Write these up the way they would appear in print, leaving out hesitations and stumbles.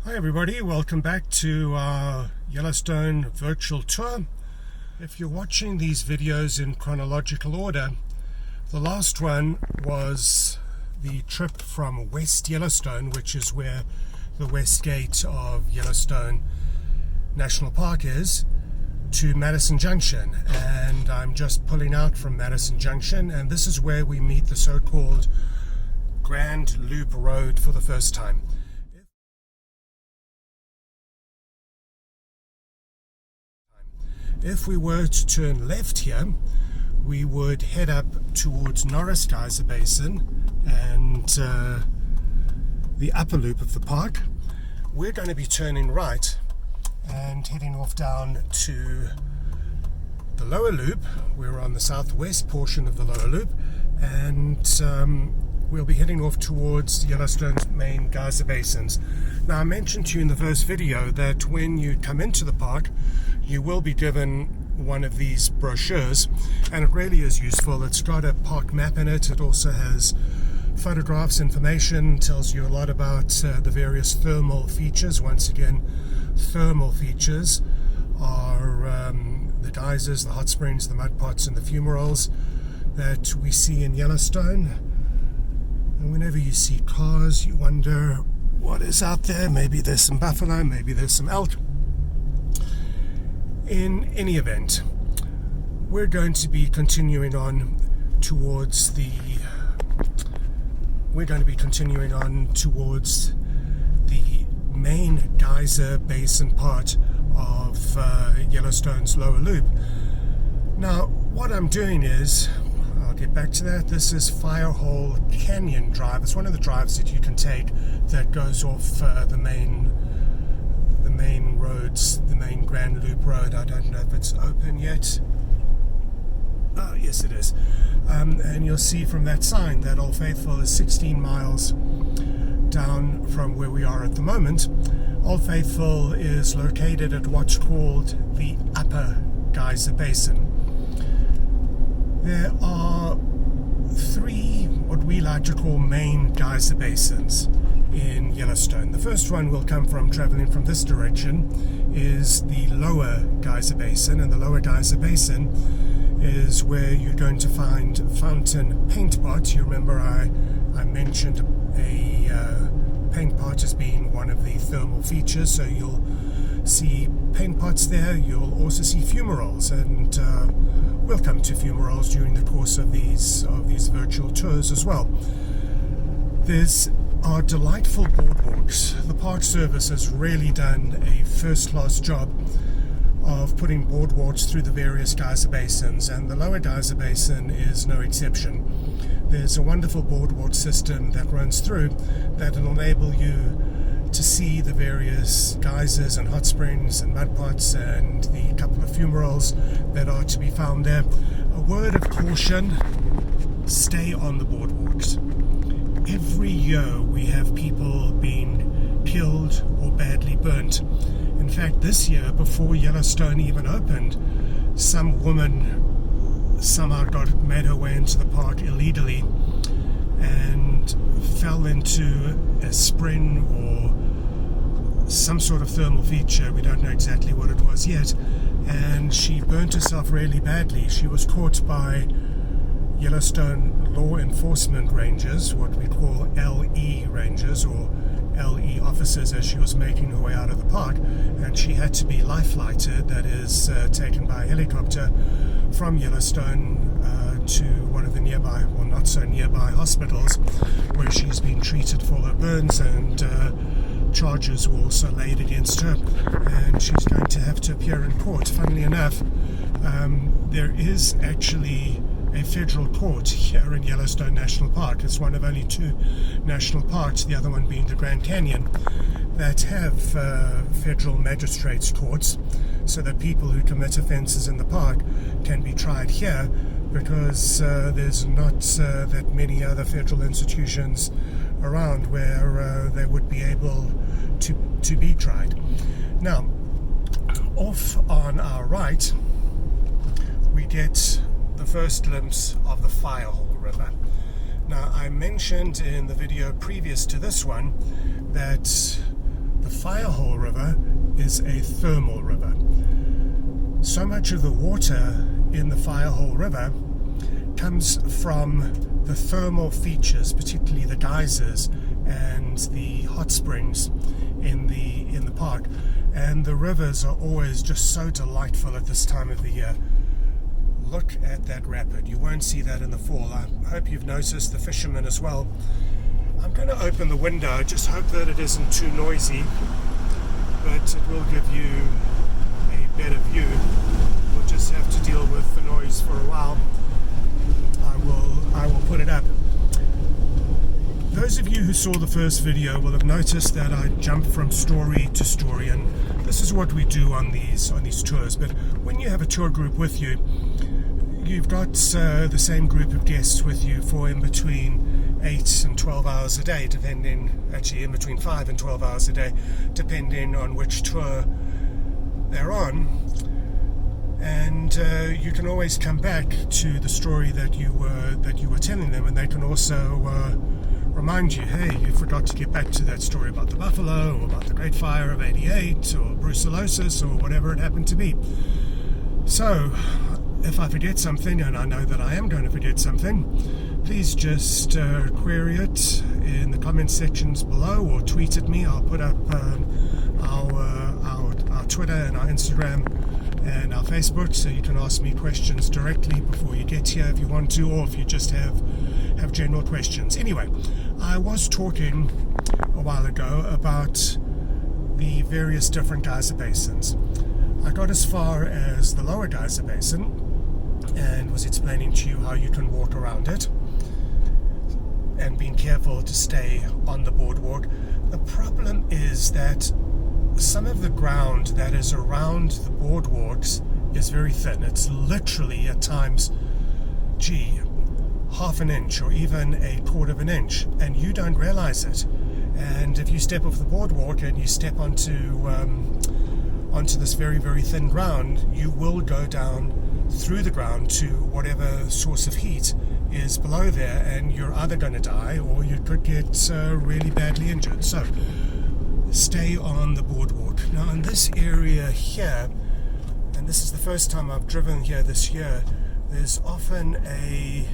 Hi everybody, welcome back to our Yellowstone virtual tour. If you're watching these videos in chronological order, the last one was the trip from West Yellowstone, which is where the west gate of Yellowstone National Park is, to Madison Junction. And I'm just pulling out from Madison Junction, and this is where we meet the so-called Grand Loop Road for the first time. If we were to turn left here, we would head up towards Lower Geyser Basin and the upper loop of the park. We're going to be turning right and heading off down to the lower loop. We're on the southwest portion of the lower loop, and we'll be heading off towards Yellowstone's main geyser basins. Now, I mentioned to you in the first video that when you come into the park, you will be given one of these brochures, and it really is useful. It's got a park map in it. It also has photographs, information, tells you a lot about the various thermal features. Once again, thermal features are the geysers, the hot springs, the mud pots, and the fumaroles that we see in Yellowstone. And whenever you see cars, you wonder what is out there. Maybe there's some buffalo, maybe there's some elk. In any event, we're going to be continuing on towards the main geyser basin part of Yellowstone's lower loop. Now, what I'm doing is, I'll get back to that. This is Firehall Canyon Drive. It's one of the drives that you can take that goes off the main roads, the main Grand Loop Road. I don't know if it's open yet. Oh, yes it is. And you'll see from that sign that Old Faithful is 16 miles down from where we are at the moment. Old Faithful is located at what's called the Upper Geyser Basin. There are three, what we like to call main geyser basins in Yellowstone. The first one will come from traveling from this direction is the Lower Geyser Basin, and the Lower Geyser Basin is where you're going to find fountain paint pots. You remember I mentioned a paint pot as being one of the thermal features, so you'll see paint pots there. You'll also see fumaroles, and we'll come to fumaroles during the course of these virtual tours as well. There's are delightful boardwalks. The Park Service has really done a first-class job of putting boardwalks through the various geyser basins, and the Lower Geyser Basin is no exception. There's a wonderful boardwalk system that runs through that will enable you to see the various geysers and hot springs and mud pots and the couple of fumaroles that are to be found there. A word of caution: stay on the boardwalks. Every year we have people being killed or badly burnt. In fact, this year, before Yellowstone even opened, some woman somehow made her way into the park illegally and fell into a spring or some sort of thermal feature. We don't know exactly what it was yet, and she burnt herself really badly. She was caught by Yellowstone law enforcement rangers, what we call LE rangers, or LE officers, as she was making her way out of the park, and she had to be life flighted, that is, taken by a helicopter from Yellowstone to one of the nearby, or not so nearby, hospitals, where she's been treated for her burns, and charges were also laid against her, and she's going to have to appear in court. Funnily enough, there is actually a federal court here in Yellowstone National Park. It's one of only two national parks, the other one being the Grand Canyon, that have federal magistrates' courts, so that people who commit offences in the park can be tried here, because there's not that many other federal institutions around where they would be able to be tried. Now, off on our right, we get the first glimpse of the Firehole River. Now, I mentioned in the video previous to this one that the the Firehole River is a thermal river. So much of the water in the Firehole River comes from the thermal features, particularly the geysers and the hot springs in the park. And the rivers are always just so delightful at this time of the year. Look at that rapid. You won't see that in the fall. I hope you've noticed, the fishermen as well. I'm going to open the window. I just hope that it isn't too noisy, but it will give you a better view. We'll just have to deal with the noise for a while. I will put it up. Those of you who saw the first video will have noticed that I jumped from story to story, and this is what we do on these tours. But when you have a tour group with you, you've got the same group of guests with you for in between 8 and 12 hours a day, actually in between 5 and 12 hours a day, depending on which tour they're on. And you can always come back to the story that you were telling them, and they can also remind you, hey, you forgot to get back to that story about the buffalo, or about the Great Fire of '88, or brucellosis, or whatever it happened to be. So, if I forget something, and I know that I am going to forget something, please just query it in the comment sections below, or tweet at me. I'll put up our Twitter and our Instagram and our Facebook, so you can ask me questions directly before you get here if you want to, or if you just have general questions. Anyway, I was talking a while ago about the various different geyser basins. I got as far as the Lower Geyser Basin and was explaining to you how you can walk around it and being careful to stay on the boardwalk. The problem is that some of the ground that is around the boardwalks is very thin. It's literally at times, half an inch or even a quarter of an inch, and you don't realize it. And if you step off the boardwalk and you step onto this very, very thin ground, you will go down through the ground to whatever source of heat is below there, and you're either going to die or you could get really badly injured. So stay on the boardwalk. Now in this area here, and this is the first time I've driven here this year, there's often a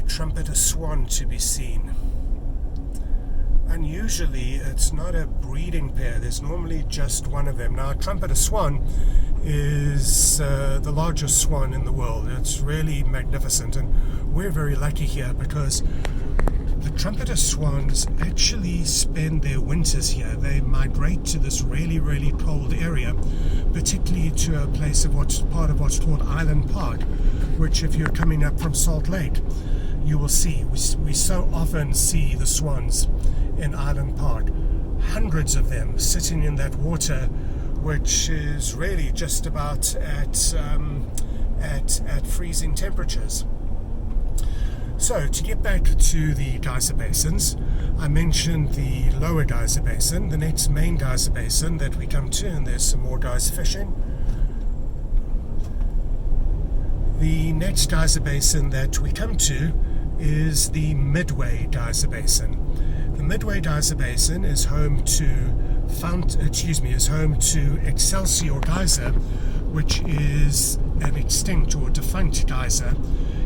trumpeter swan to be seen. Unusually, it's not a breeding pair. There's normally just one of them. Now, a trumpeter swan is the largest swan in the world. It's really magnificent, and we're very lucky here because the trumpeter swans actually spend their winters here. They migrate to this really, really cold area, particularly to a place of part of what's called Island Park, which if you're coming up from Salt Lake, you will see. We so often see the swans in Island Park, hundreds of them sitting in that water, which is really just about at freezing temperatures. So to get back to the geyser basins, I mentioned the Lower Geyser Basin, the next main geyser basin that we come to, and there's some more guys fishing. The next geyser basin that we come to is the Midway Geyser Basin. The Midway Geyser Basin is home to Excelsior Geyser, which is an extinct or defunct geyser,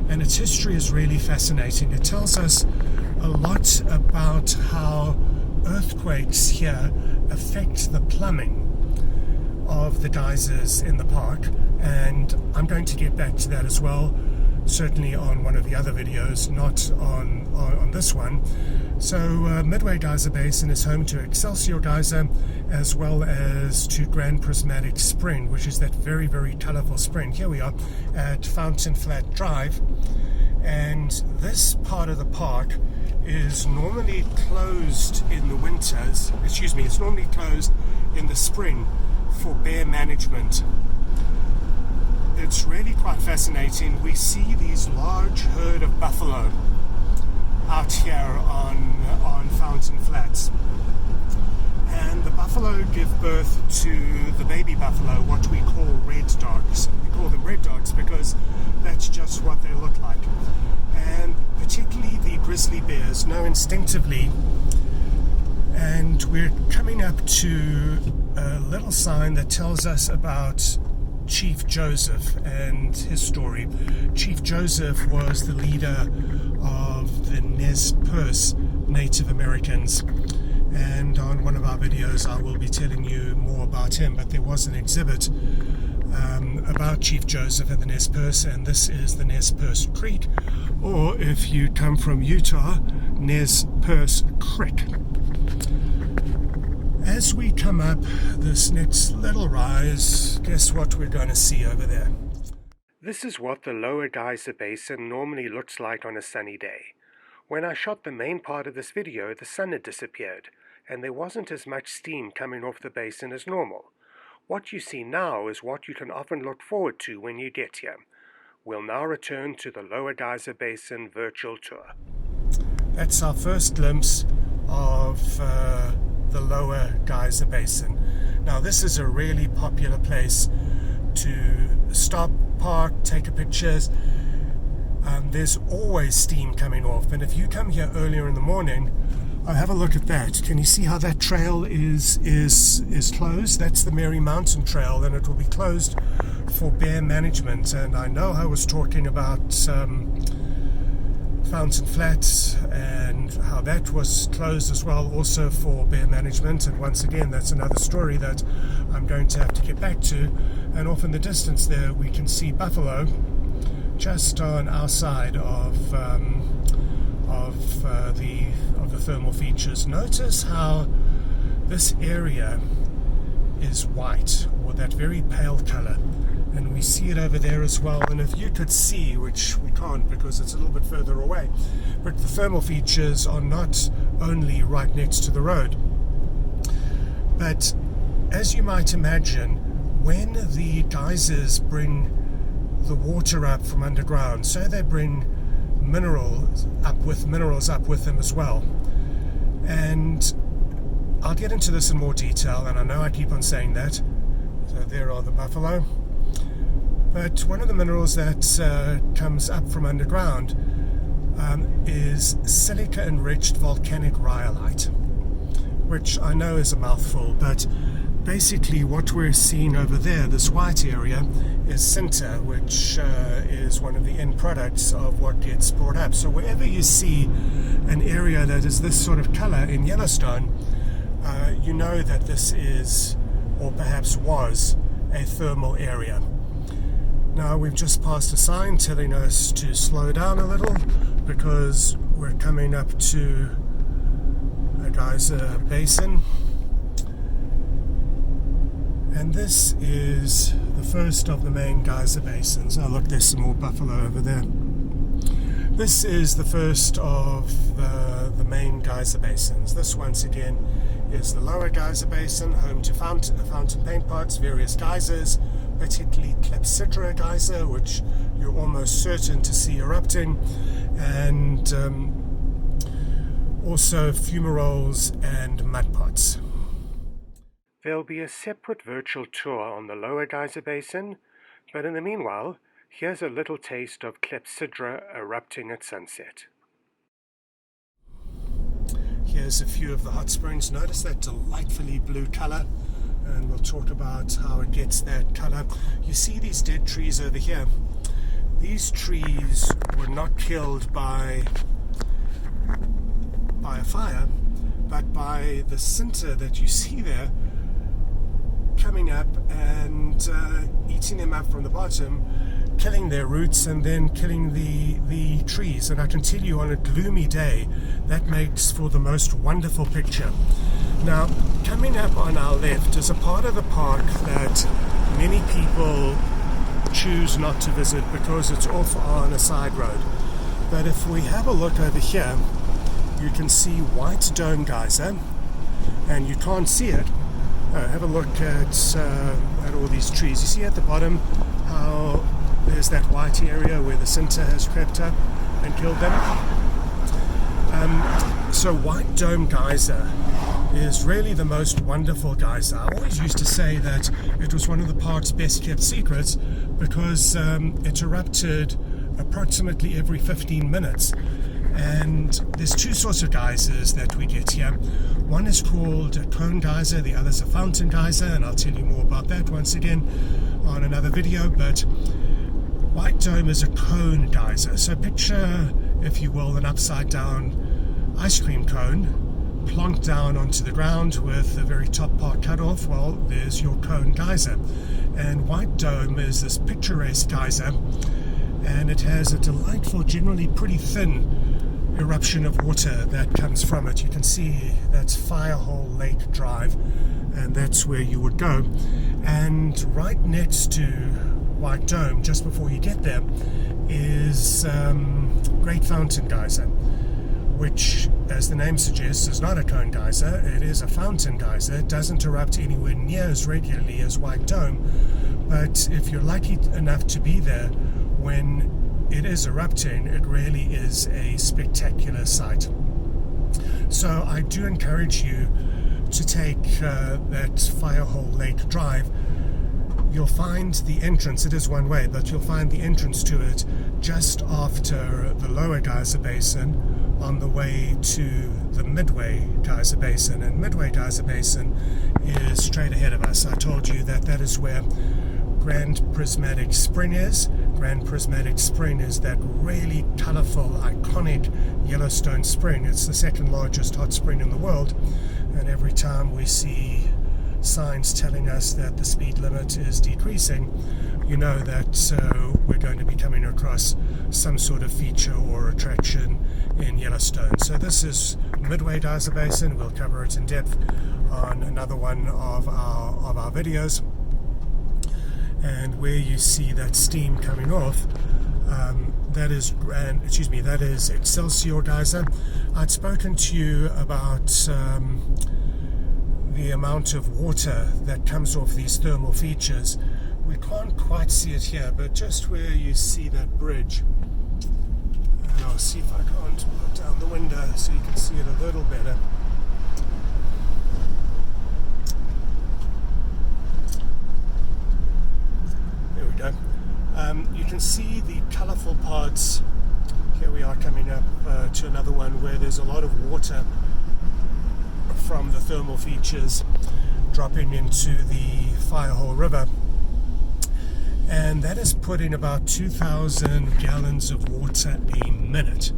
and its history is really fascinating. It tells us a lot about how earthquakes here affect the plumbing of the geysers in the park, and I'm going to get back to that as well, certainly on one of the other videos, not on this one. So Midway Geyser Basin is home to Excelsior Geyser, as well as to Grand Prismatic Spring, which is that very, very colorful spring. Here we are at Fountain Flat Drive, and this part of the park is normally closed in the winters. It's normally closed in the spring for bear management. It's really quite fascinating. We see these large herd of buffalo out here on Fountain Flats, and the buffalo give birth to the baby buffalo, what we call red dogs. We call them red dogs because that's just what they look like. And particularly the grizzly bears know instinctively and we're coming up to a little sign that tells us about Chief Joseph and his story. Chief Joseph was the leader of the Nez Perce Native Americans, and on one of our videos I will be telling you more about him, but there was an exhibit about Chief Joseph and the Nez Perce, and this is the Nez Perce Creek, or if you come from Utah, Nez Perce Creek. As we come up this next little rise, guess what we're going to see over there? This is what the Lower Geyser Basin normally looks like on a sunny day. When I shot the main part of this video, the sun had disappeared, and there wasn't as much steam coming off the basin as normal. What you see now is what you can often look forward to when you get here. We'll now return to the Lower Geyser Basin virtual tour. That's our first glimpse of the Lower Geyser Basin. Now this is a really popular place to stop, park, take pictures. There's always steam coming off, and if you come here earlier in the morning, have a look at that. Can you see how that trail is closed? That's the Mary Mountain Trail, and it will be closed for bear management. And I know I was talking about Fountain Flats and how that was closed as well, also for bear management. And once again, that's another story that I'm going to have to get back to. And off in the distance there, we can see buffalo just on our side of the thermal features. Notice how this area is white, or that very pale color, and we see it over there as well. And if you could see, which we can't because it's a little bit further away, but the thermal features are not only right next to the road, but as you might imagine, when the geysers bring the water up from underground, so they bring minerals up with them as well. And I'll get into this in more detail, and I know I keep on saying that. So there are the buffalo. But one of the minerals that comes up from underground is silica-enriched volcanic rhyolite, which I know is a mouthful, but basically what we're seeing over there, this white area, is sinter, which is one of the end products of what gets brought up. So wherever you see an area that is this sort of color in Yellowstone, you know that this is, or perhaps was, a thermal area. Now we've just passed a sign telling us to slow down a little because we're coming up to a geyser basin. And this is the first of the main geyser basins. Oh look, there's some more buffalo over there. This is the first of the main geyser basins. This, once again, is the Lower Geyser Basin, home to fountain paint pots, various geysers, particularly Clepsydra geyser, which you're almost certain to see erupting, and also fumaroles and mud pots. There'll be a separate virtual tour on the Lower Geyser Basin, but in the meanwhile, here's a little taste of Clepsydra erupting at sunset. Here's a few of the hot springs. Notice that delightfully blue color, and we'll talk about how it gets that color. You see these dead trees over here? These trees were not killed by a fire, but by the sinter that you see there coming up and eating them up from the bottom, killing their roots and then killing the trees. And I can tell you, on a gloomy day, that makes for the most wonderful picture. Now, coming up on our left is a part of the park that many people choose not to visit because it's off on a side road. But if we have a look over here, you can see White Dome Geyser, and you can't see it. Have a look at all these trees. You see at the bottom how there's that white area where the sinter has crept up and killed them. So White Dome Geyser is really the most wonderful geyser. I always used to say that it was one of the park's best kept secrets because it erupted approximately every 15 minutes. And there's two sorts of geysers that we get here. One is called a cone geyser, the other is a fountain geyser, and I'll tell you more about that once again on another video. But White Dome is a cone geyser. So picture, if you will, an upside down ice cream cone plonked down onto the ground with the very top part cut off. Well, there's your cone geyser. And White Dome is this picturesque geyser, and it has a delightful, generally pretty thin eruption of water that comes from it. You can see that's Firehall Lake Drive, and that's where you would go. And right next to White Dome, just before you get there, is Great Fountain Geyser, which, as the name suggests, is not a cone geyser. It is a fountain geyser. It doesn't erupt anywhere near as regularly as White Dome, but if you're lucky enough to be there when it is erupting, it really is a spectacular sight. So I do encourage you to take that Firehall Lake Drive. You'll find the entrance, it is one way, but you'll find the entrance to it just after the Lower Geyser Basin on the way to the Midway Geyser Basin. And Midway Geyser Basin is straight ahead of us. I told you that that is where Grand Prismatic Spring is. Grand Prismatic Spring is that really colorful, iconic Yellowstone spring. It's the second largest hot spring in the world, and every time we see signs telling us that the speed limit is decreasing, you know that we're going to be coming across some sort of feature or attraction in Yellowstone. So this is Midway Geyser Basin. We'll cover it in depth on another one of our videos. And where you see that steam coming off, that is Excelsior Geyser. I'd spoken to you about the amount of water that comes off these thermal features. We can't quite see it here, but just where you see that bridge, and I'll see if I can't put down the window so you can see it a little better. There we go. You can see the colorful parts. Here we are coming up to another one where there's a lot of water from the thermal features dropping into the Firehole River, and that is putting about 2,000 gallons of water a minute.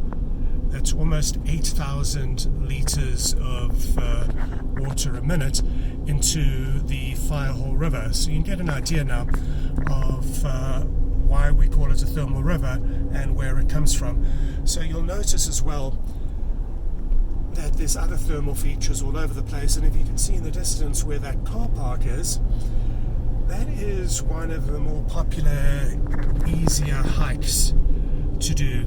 That's almost 8,000 liters of water a minute into the Firehole River. So you can get an idea now of why we call it a thermal river and where it comes from. So you'll notice as well that there's other thermal features all over the place, and if you can see in the distance where that car park is, that is one of the more popular, easier hikes to do.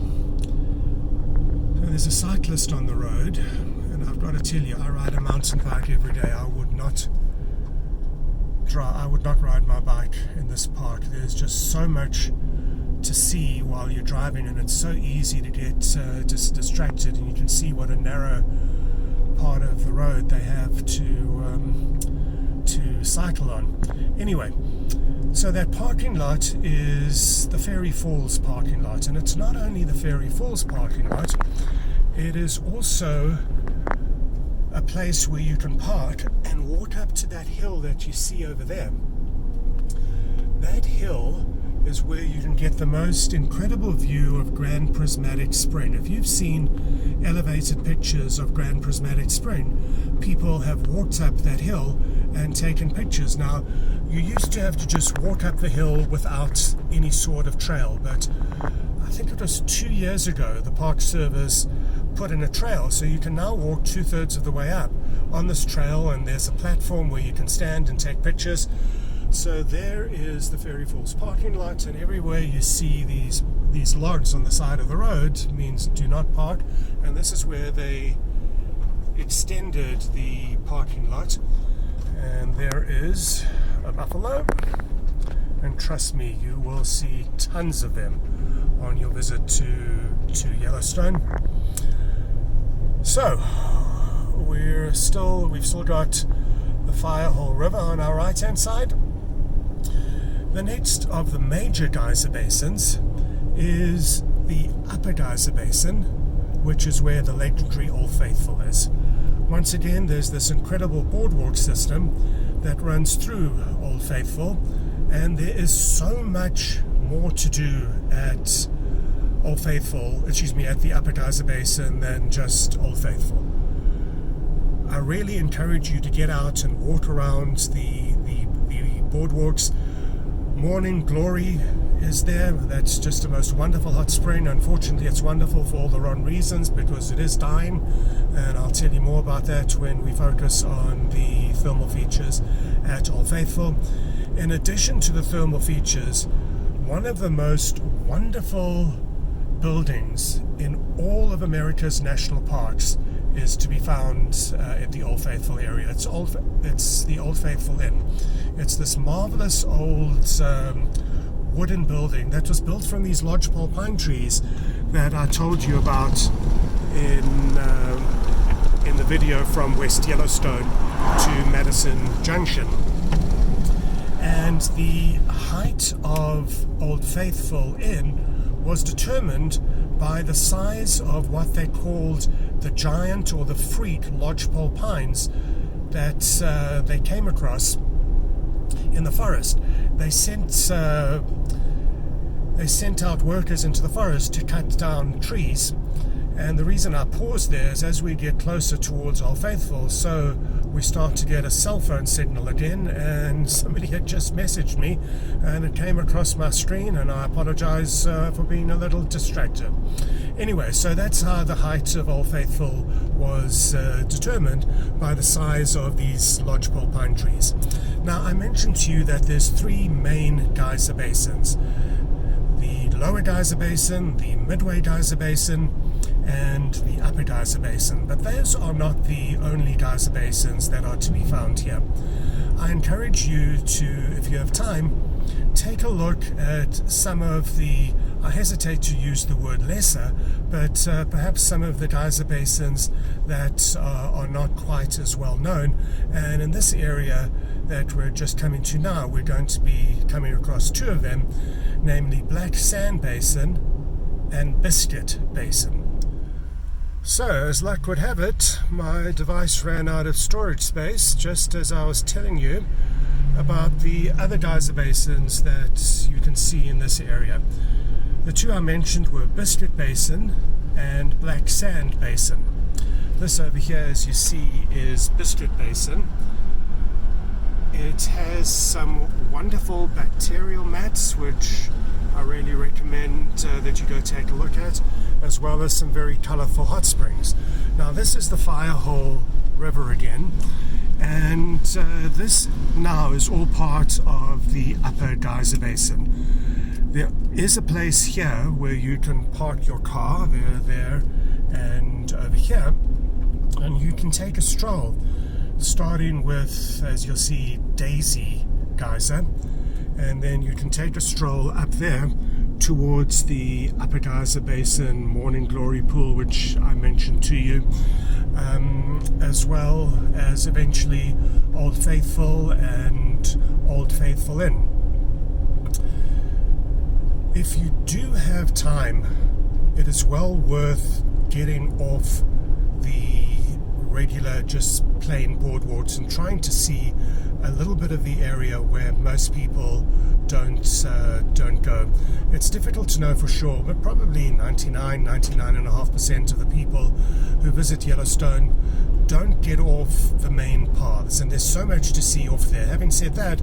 So there's a cyclist on the road, and I've got to tell you, I ride a mountain bike every day. I would not ride my bike in this park. There's just so much to see while you're driving, and it's so easy to get just distracted, and you can see what a narrow part of the road they have to cycle on. Anyway, so that parking lot is the Fairy Falls parking lot, and it's not only the Fairy Falls parking lot, it is also a place where you can park and walk up to that hill that you see over there. That hill is where you can get the most incredible view of Grand Prismatic Spring. If you've seen elevated pictures of Grand Prismatic Spring, people have walked up that hill and taken pictures. Now, you used to have to just walk up the hill without any sort of trail, but I think it was 2 years ago the Park Service put in a trail, so you can now walk 2/3 of the way up on this trail, and there's a platform where you can stand and take pictures. So there is the Fairy Falls parking lot, and everywhere you see these logs on the side of the road means do not park, and this is where they extended the parking lot. And there is a buffalo, and trust me, you will see tons of them on your visit to Yellowstone. So we've still got the Firehole River on our right hand side. The next of the major geyser basins is the Upper Geyser Basin, which is where the legendary Old Faithful is. Once again, there's this incredible boardwalk system that runs through Old Faithful, and there is so much more to do at Old Faithful, at the Upper Geyser Basin than just Old Faithful. I really encourage you to get out and walk around the boardwalks. Morning Glory is there. That's just the most wonderful hot spring. Unfortunately, it's wonderful for all the wrong reasons because it is dying, and I'll tell you more about that when we focus on the thermal features at Old Faithful. In addition to the thermal features, one of the most wonderful buildings in all of America's national parks is to be found at the Old Faithful area. It's the Old Faithful Inn. It's this marvelous old wooden building that was built from these lodgepole pine trees that I told you about in the video from West Yellowstone to Madison Junction. And the height of Old Faithful Inn was determined by the size of what they called the giant or the freak lodgepole pines that they came across in the forest. They sent out workers into the forest to cut down trees. And the reason I pause there is as we get closer towards Old Faithful, so we start to get a cell phone signal again, and somebody had just messaged me and it came across my screen, and I apologize for being a little distracted. Anyway, so that's how the height of Old Faithful was determined, by the size of these lodgepole pine trees. Now, I mentioned to you that there's three main geyser basins: the Lower Geyser Basin, the Midway Geyser Basin, and the Upper Geyser Basin. But those are not the only geyser basins that are to be found here. I encourage you to, if you have time, take a look at some of the, I hesitate to use the word lesser, but perhaps some of the geyser basins that are not quite as well known. And in this area that we're just coming to now, we're going to be coming across two of them, namely Black Sand Basin and Biscuit Basin. So, as luck would have it, my device ran out of storage space just as I was telling you about the other geyser basins that you can see in this area. The two I mentioned were Biscuit Basin and Black Sand Basin. This over here, as you see, is Biscuit Basin. It has some wonderful bacterial mats, which I really recommend that you go take a look at, as well as some very colorful hot springs. Now, this is the Firehole River again, and this now is all part of the Upper Geyser Basin. There is a place here where you can park your car, there and over here, and you can take a stroll, starting with, as you'll see, Daisy Geyser, and then you can take a stroll up there towards the Upper Geyser Basin Morning Glory Pool, which I mentioned to you, as well as eventually Old Faithful and Old Faithful Inn. If you do have time, it is well worth getting off the regular, just plain boardwalks and trying to see a little bit of the area where most people don't go. It's difficult to know for sure, but probably 99.5% of the people who visit Yellowstone don't get off the main paths, and there's so much to see off there. Having said that,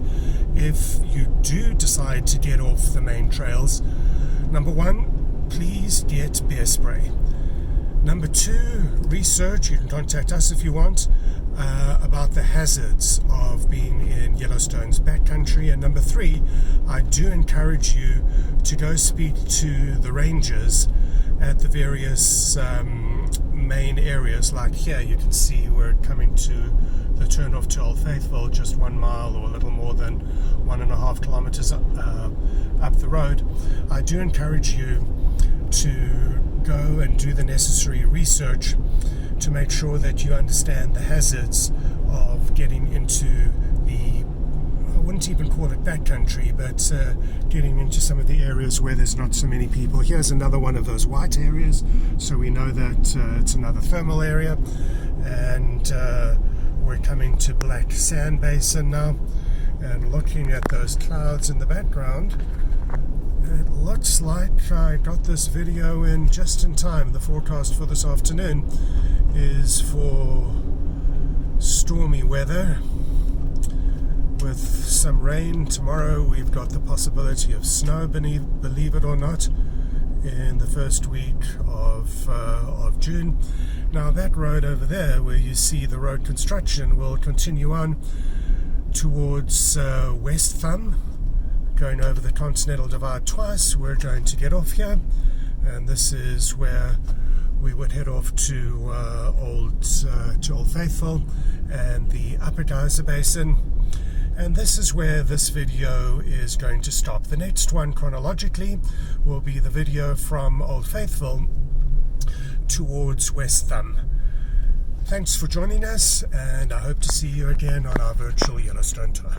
if you do decide to get off the main trails, number one, please get bear spray. Number two, research. You can contact us if you want about the hazards of being in Yellowstone's backcountry. And number three, I do encourage you to go speak to the rangers at the various main areas. Like here, you can see we're coming to the turnoff to Old Faithful, just 1 mile or a little more than 1.5 kilometers up the road. I do encourage you to go and do the necessary research to make sure that you understand the hazards of getting into the, wouldn't even call it backcountry, but getting into some of the areas where there's not so many people. Here's another one of those white areas, so we know that it's another thermal area. And we're coming to Black Sand Basin now, and looking at those clouds in the background, it looks like I got this video in just in time. The forecast for this afternoon is for stormy weather with some rain. Tomorrow we've got the possibility of snow, believe it or not, in the first week of June. Now that road over there where you see the road construction will continue on towards West Thumb, going over the Continental Divide twice. We're going to get off here, and this is where we would head off to Old Faithful and the Upper Geyser Basin. And this is where this video is going to stop. The next one chronologically will be the video from Old Faithful towards West Thumb. Thanks for joining us, and I hope to see you again on our virtual Yellowstone tour.